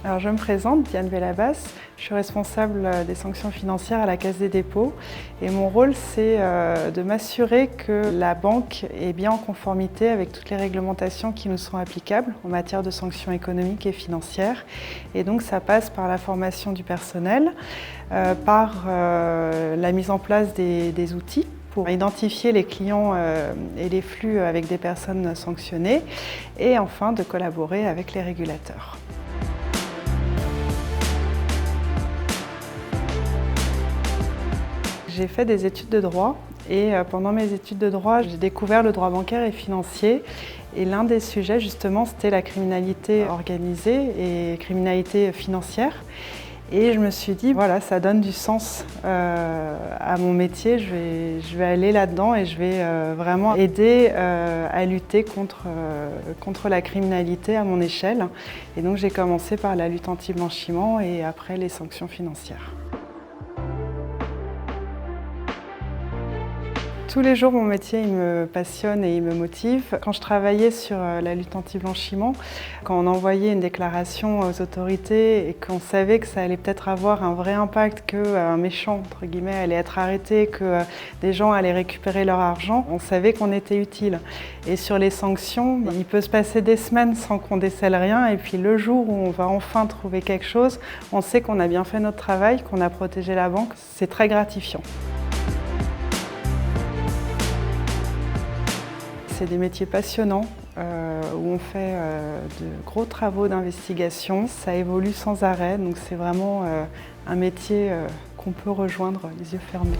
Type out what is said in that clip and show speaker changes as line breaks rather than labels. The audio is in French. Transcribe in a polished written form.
Alors je me présente, Diane Bellabas, je suis responsable des sanctions financières à la Caisse des dépôts et mon rôle c'est de m'assurer que la banque est bien en conformité avec toutes les réglementations qui nous sont applicables en matière de sanctions économiques et financières. Et donc ça passe par la formation du personnel, par la mise en place des outils pour identifier les clients et les flux avec des personnes sanctionnées et enfin de collaborer avec les régulateurs. J'ai fait des études de droit et pendant mes études de droit, j'ai découvert le droit bancaire et financier. Et l'un des sujets, justement, c'était la criminalité organisée et criminalité financière. Et je me suis dit, voilà, ça donne du sens à mon métier, je vais aller là-dedans et je vais vraiment aider à lutter contre la criminalité à mon échelle. Et donc j'ai commencé par la lutte anti-blanchiment et après les sanctions financières. Tous les jours, mon métier il me passionne et il me motive. Quand je travaillais sur la lutte anti-blanchiment, quand on envoyait une déclaration aux autorités et qu'on savait que ça allait peut-être avoir un vrai impact, qu'un méchant, entre guillemets, allait être arrêté, que des gens allaient récupérer leur argent, on savait qu'on était utile. Et sur les sanctions, il peut se passer des semaines sans qu'on décèle rien et puis le jour où on va enfin trouver quelque chose, on sait qu'on a bien fait notre travail, qu'on a protégé la banque. C'est très gratifiant. C'est des métiers passionnants où on fait de gros travaux d'investigation. Ça évolue sans arrêt, donc c'est vraiment un métier qu'on peut rejoindre les yeux fermés.